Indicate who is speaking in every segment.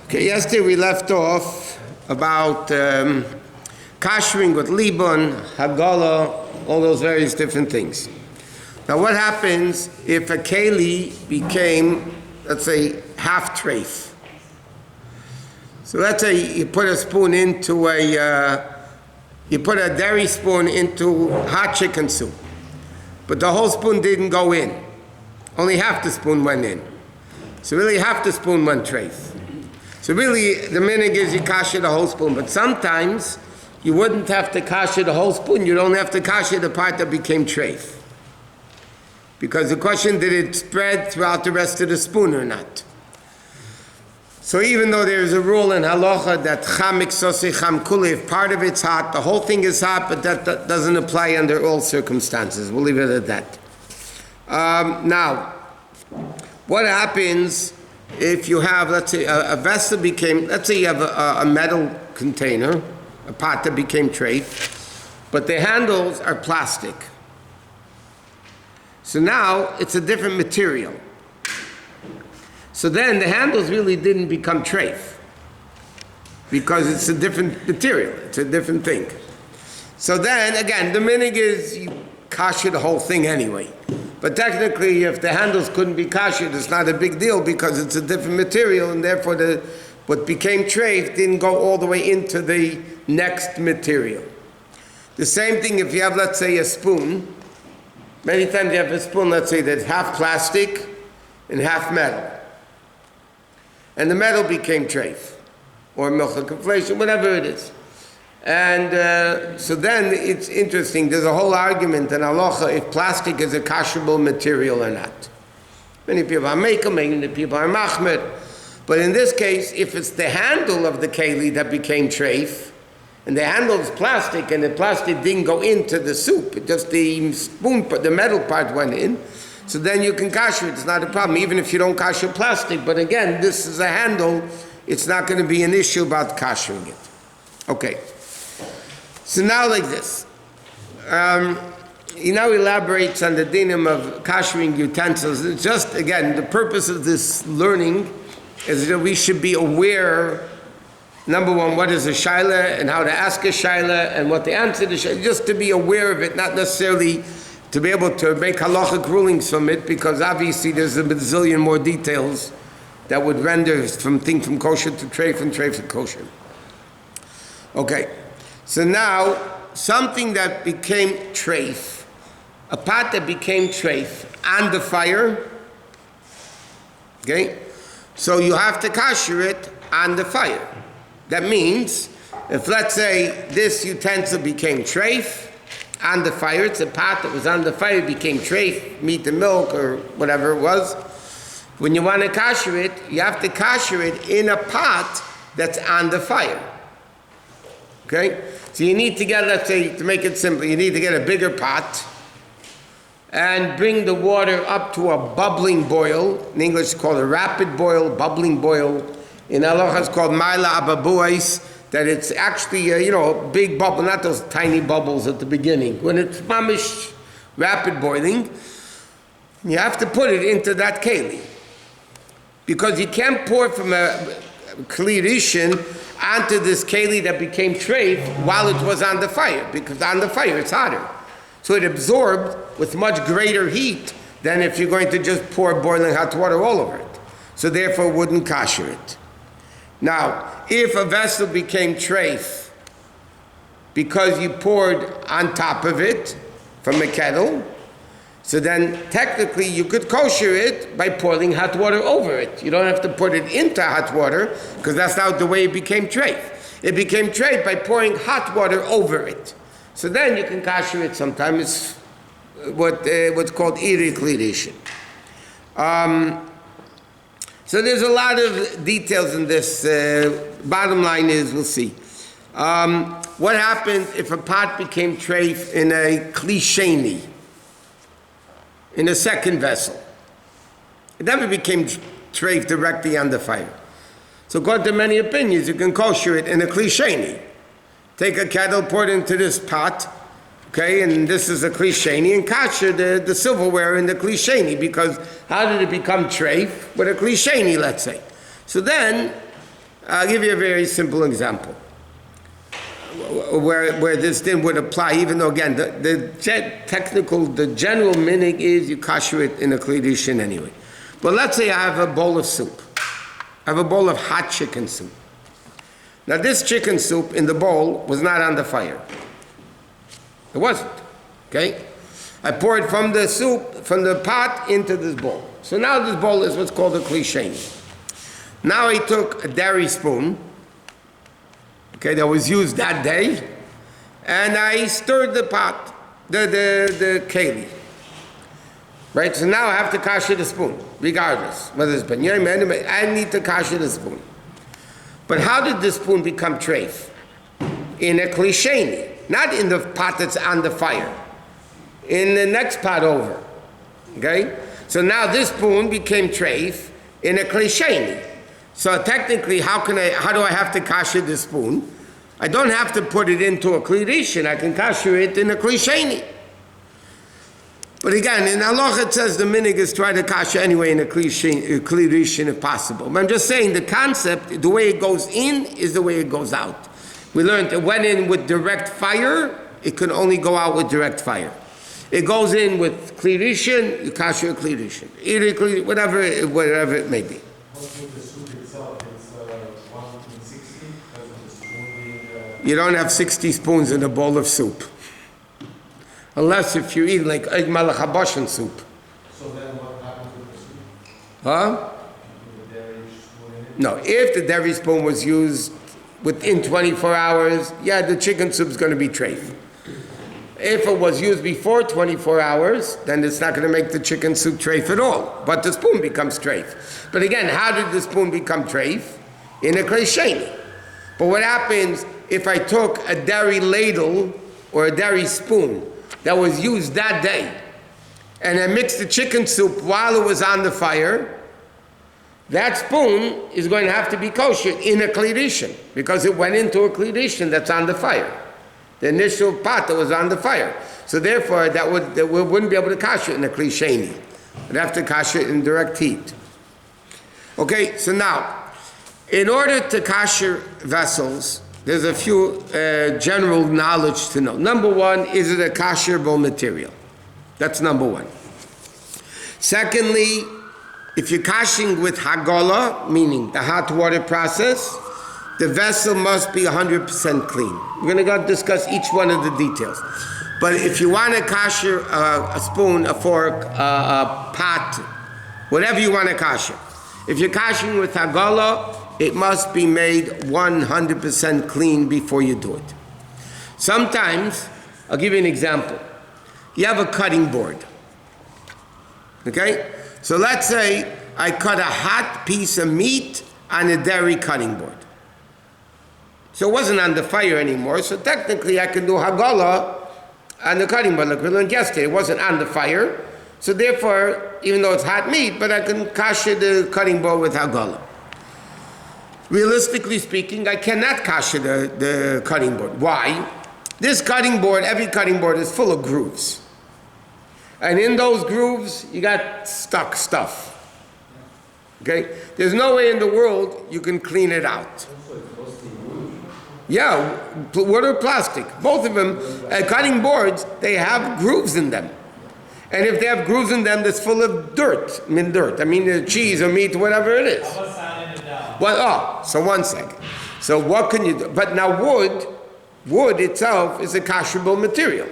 Speaker 1: Okay, yesterday we left off about Kashering with Libon, Hagala, all those various different things. Now what happens if a keli became, let's say, half treif? So let's say you put a spoon into you put a dairy spoon into hot chicken soup, but the whole spoon didn't go in. Only half the spoon went in. So really half the spoon went treif. So really, the minig is you kasha the whole spoon, but sometimes you wouldn't have to kasha the whole spoon. You don't have to kasha the part that became treif. Because the question, did it spread throughout the rest of the spoon or not? So even though there's a rule in halacha that chamik sosei cham kuli, if part of it's hot, the whole thing is hot, but that doesn't apply under all circumstances. We'll leave it at that. Now, what happens if you have, let's say, a vessel became, let's say you have a metal container, a pot that became treif, but the handles are plastic. So now it's a different material. So then the handles really didn't become treif because it's a different material, it's a different thing. So then, again, the minig is you kasha the whole thing anyway. But technically, if the handles couldn't be kashered, it's not a big deal because it's a different material, and therefore what became treif didn't go all the way into the next material. The same thing if you have, let's say, a spoon. Many times you have a spoon, let's say, that's half plastic and half metal. And the metal became treif, or milchik inflation, whatever it is. And so then it's interesting, there's a whole argument in halacha if plastic is a kasherable material or not. Many people are making, many people are machmer. But in this case, if it's the handle of the keli that became treif, and the handle is plastic, and the plastic didn't go into the soup, just the spoon, the metal part went in, so then you can kasher it, it's not a problem, even if you don't kasher plastic. But again, this is a handle, it's not going to be an issue about kashering it. Okay. So now like this, he now elaborates on the dinim of kashering utensils. It's just, again, the purpose of this learning is that we should be aware, number one, what is a shaila and how to ask a shaila and what the answer to shaila, just to be aware of it, not necessarily to be able to make halachic rulings from it, because obviously there's a bazillion more details that would render from kosher to treif and treif to kosher. Okay. So now, something that became treif, a pot that became treif on the fire, okay? So you have to kasher it on the fire. That means, if let's say this utensil became treif on the fire, it's a pot that was on the fire, became treif, meat and milk or whatever it was. When you want to kasher it, you have to kasher it in a pot that's on the fire. Okay? So you need to get, let's say, to make it simple, you need to get a bigger pot and bring the water up to a bubbling boil. In English it's called a rapid boil, bubbling boil. In halacha it's called maila ababuais, that it's actually a big bubble, not those tiny bubbles at the beginning. When it's mamish rapid boiling, you have to put it into that keli. Because you can't pour from a kli rishon onto this keli that became treif while it was on the fire, because on the fire it's hotter. So it absorbed with much greater heat than if you're going to just pour boiling hot water all over it. So therefore wouldn't kasher it. Now, if a vessel became treif because you poured on top of it from a kettle, so then technically you could kosher it by pouring hot water over it. You don't have to put it into hot water, because that's not the way it became treif. It became treif by pouring hot water over it. So then you can kosher it sometimes. It's what's called irik lidishin. So there's a lot of details in this. Bottom line is, we'll see. What happens if a pot became treif in a klisheni? In a second vessel. It never became treif directly on the fire. So according to many opinions, you can kosher it in a klisheni. Take a kettle, pour it into this pot, okay, and this is a klisheni, and kosher the silverware in the klisheni, because how did it become treif? With a klisheni, let's say. So then, I'll give you a very simple example where this din would apply, even though, again, the general minig is you kasher it in a kli rishon anyway. But let's say I have a bowl of soup. I have a bowl of hot chicken soup. Now this chicken soup in the bowl was not on the fire. It wasn't, okay? I poured from the soup, from the pot into this bowl. So now this bowl is what's called a Koshering. Now I took a dairy spoon, okay, that was used that day, and I stirred the pot, the keli. Right, so now I have to kasher the spoon, regardless, whether it's ben yom, I need to kasher the spoon. But how did the spoon become treif? In a klisheni, not in the pot that's on the fire, in the next pot over, okay? So now this spoon became treif in a klisheni. So technically, how do I have to kasher the spoon? I don't have to put it into a kli rishon, I can kasher it in a klisheni. But again, in halacha it says the minig is try to kasher anyway in a kli rishon if possible. But I'm just saying the concept, the way it goes in is the way it goes out. We learned it went in with direct fire, it can only go out with direct fire. It goes in with kli rishon, you kasher a kli rishon. Whatever it may be. You don't have 60 spoons in a bowl of soup. Unless if you eat like egg malachaboshen soup.
Speaker 2: So then what happens with the soup?
Speaker 1: Huh?
Speaker 2: The dairy spoon in it?
Speaker 1: No, if the dairy spoon was used within 24 hours, yeah, the chicken soup is going to be treif. If it was used before 24 hours, then it's not going to make the chicken soup treif at all. But the spoon becomes treif. But again, how did the spoon become treif? In a klesheni. But what happens if I took a dairy ladle or a dairy spoon that was used that day, and I mixed the chicken soup while it was on the fire, that spoon is going to have to be kosher in a kli rishon, because it went into a kli rishon that's on the fire, the initial pot that was on the fire. So therefore, we wouldn't be able to kasher in a kli sheni. We'd have to kasher in direct heat. Okay, so now, in order to kasher vessels, there's a few general knowledge to know. Number one, is it a kasherable material? That's number one. Secondly, if you're kashing with hagola, meaning the hot water process, the vessel must be 100% clean. We're going to go discuss each one of the details. But if you want to kasher a spoon, a fork, a pot, whatever you want to kasher, if you're kashing with hagola, it must be made 100% clean before you do it. Sometimes, I'll give you an example. You have a cutting board. Okay? So let's say I cut a hot piece of meat on a dairy cutting board. So it wasn't on the fire anymore, so technically I can do hagola on the cutting board, like we learned yesterday. It wasn't on the fire, so therefore, even though it's hot meat, but I can kasher the cutting board with hagola. Realistically speaking, I cannot kasher the cutting board. Why? This cutting board, every cutting board is full of grooves. And in those grooves, you got stuck stuff. Okay? There's no way in the world you can clean it out. Yeah, wood or plastic. Both of them, cutting boards, they have grooves in them. And if they have grooves in them that's full of dirt, cheese or meat, whatever it is. Well, so one second. So what can you do? But now wood itself is a kasherable material.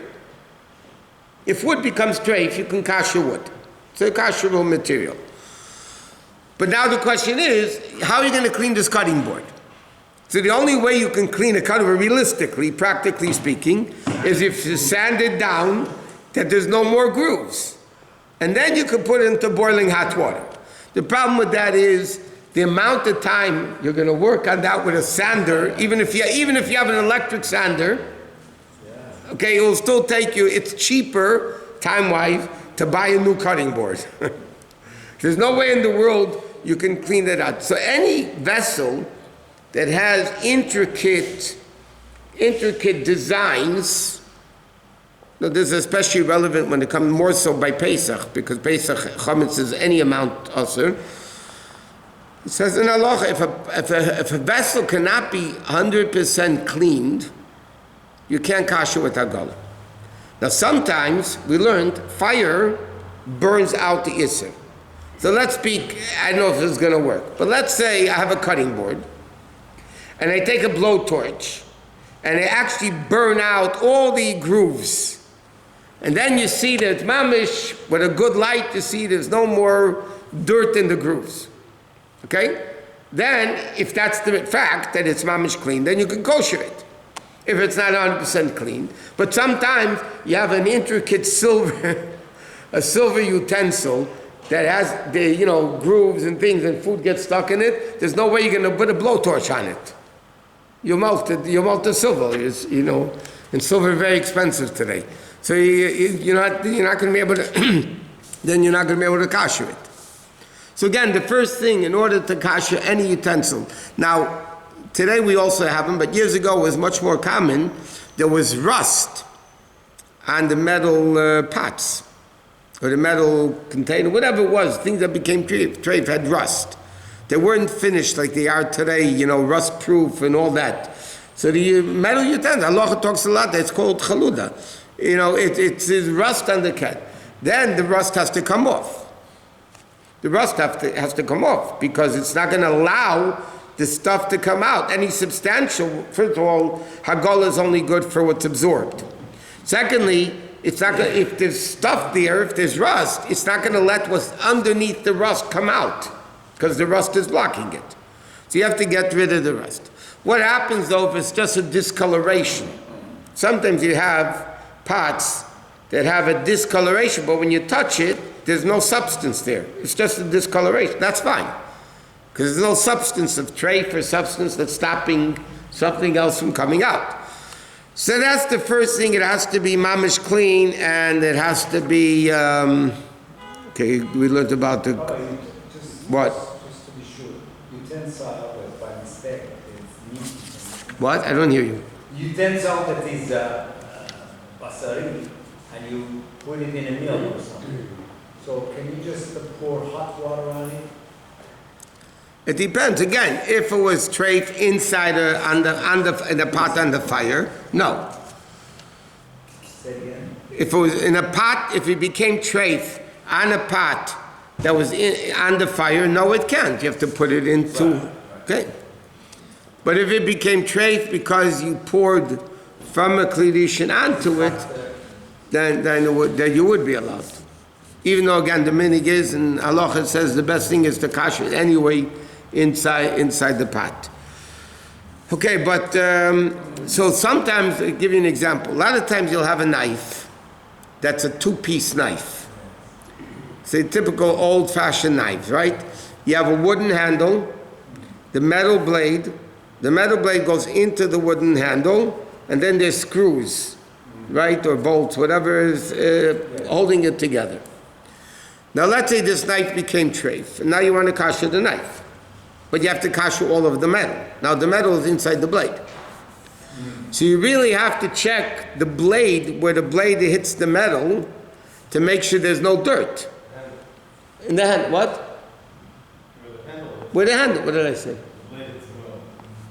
Speaker 1: If wood becomes treif, you can kasher wood. It's a kasherable material. But now the question is, how are you going to clean this cutting board? So the only way you can clean a cutting board, realistically, practically speaking, is if you sand it down that there's no more grooves. And then you can put it into boiling hot water. The problem with that is the amount of time you're going to work on that with a sander, even if you have an electric sander, okay, it will still take you, it's cheaper, time-wise, to buy a new cutting board. There's no way in the world you can clean that out. So any vessel that has intricate designs, now this is especially relevant when it comes more so by Pesach, because Pesach chametz is any amount usher. It says in halacha, if a vessel cannot be 100% cleaned, you can't kasher with hagala. Now sometimes we learned fire burns out the isser. So let's speak, I don't know if this is going to work, but let's say I have a cutting board and I take a blowtorch and I actually burn out all the grooves. And then you see that it's mamish, with a good light, you see there's no more dirt in the grooves. Okay? Then, if that's the fact that it's mamish clean, then you can kosher it. If it's not 100% clean. But sometimes you have an intricate silver, a silver utensil that has the, grooves and things, and food gets stuck in it. There's no way you're going to put a blowtorch on it. You melt the silver, and silver is very expensive today. So you're not going to be able to, then you're not going to be able to kasher it. So again, the first thing, in order to kasher any utensil. Now, today we also have them, but years ago it was much more common. There was rust on the metal pots, or the metal container, whatever it was, things that became treif had rust. They weren't finished like they are today, rust-proof and all that. So the metal utensil, halacha talks a lot, it's called chaluda. It's rust on the cat. Then the rust has to come off. The rust has to come off because it's not going to allow the stuff to come out. Any substantial, first of all, hagala is only good for what's absorbed. Secondly, it's not gonna, if there's stuff there, if there's rust, it's not going to let what's underneath the rust come out because the rust is blocking it. So you have to get rid of the rust. What happens though if it's just a discoloration? Sometimes you have pots that have a discoloration, but when you touch it, there's no substance there. It's just a discoloration. That's fine. Because there's no substance of treif or substance that's stopping something else from coming out. So that's the first thing. It has to be mamish clean, and it has to be, okay, we learned about the, what?
Speaker 3: Just to be sure, utensil that by mistake is meat.
Speaker 1: What? I don't hear you.
Speaker 3: Utensil that is basari, and you put it in a milk or something. So can you just pour hot water on it?
Speaker 1: It depends. Again, if it was treif inside in the pot on the fire, no.
Speaker 3: Say again.
Speaker 1: If it was in a pot, if it became treif on a pot that was on the fire, no, it can't. You have to put it into. Okay. But if it became treif because you poured from a klidishin onto it, then you would be allowed. Even though again the minig is, and halacha says the best thing is to kasher it anyway inside the pot. Okay, but so sometimes, I'll give you an example. A lot of times you'll have a knife that's a two-piece knife. It's a typical old-fashioned knife, right? You have a wooden handle, the metal blade goes into the wooden handle, and then there's screws, right, or bolts, whatever is holding it together. Now let's say this knife became treif, and now you want to kasher the knife. But you have to kasher all of the metal. Now the metal is inside the blade. So you really have to check the blade, where the blade hits the metal, to make sure there's no dirt. In the hand, what? Where the handle, what did I say?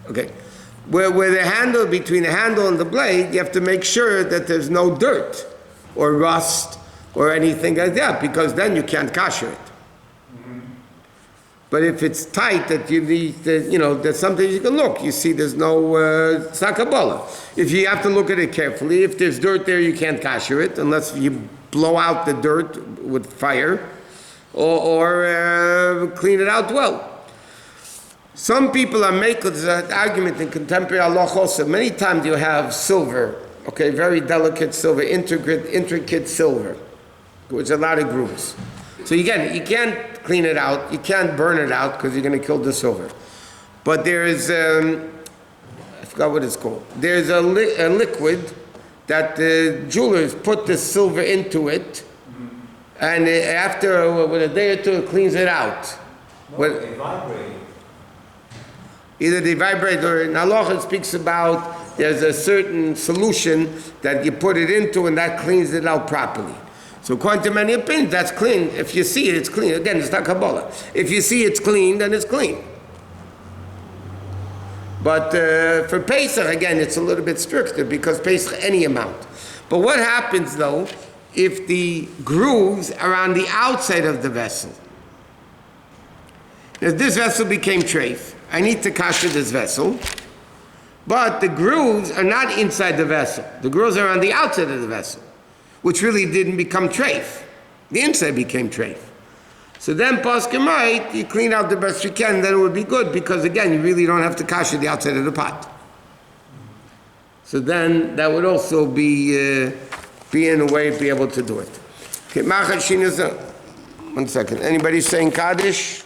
Speaker 1: Okay. Where the handle, between the handle and the blade, you have to make sure that there's no dirt or rust or anything like that, because then you can't kasher it. But if it's tight, that you need, that sometimes you can look. You see, there's no, it's not Kabbalah. If you have to look at it carefully, if there's dirt there, you can't kasher it unless you blow out the dirt with fire or clean it out well. Some people are making an argument in contemporary halachos. Many times you have silver, okay, very delicate silver, intricate silver, with a lot of grooves. So again, you can't clean it out, you can't burn it out because you're going to kill the silver. But there is, I forgot what it's called. There's a liquid that the jewelers put the silver into it, and after with a day or two, it cleans it out.
Speaker 3: No, they vibrate.
Speaker 1: Either they vibrate, or in halacha it speaks about there's a certain solution that you put it into and that cleans it out properly. So according to many opinions, that's clean. If you see it, it's clean. Again, it's not Kabbalah. If you see it's clean, then it's clean. But for Pesach, again, it's a little bit stricter because Pesach, any amount. But what happens, though, if the grooves are on the outside of the vessel? If this vessel became treif, I need to kasher this vessel, but the grooves are not inside the vessel. The grooves are on the outside of the vessel, which really didn't become treif. The inside became treif. So then, poskim right, you clean out the best you can, then it would be good, because again, you really don't have to kasher the outside of the pot. So then, that would also be in a way, be able to do it. Okay, one second. Anybody saying Kaddish?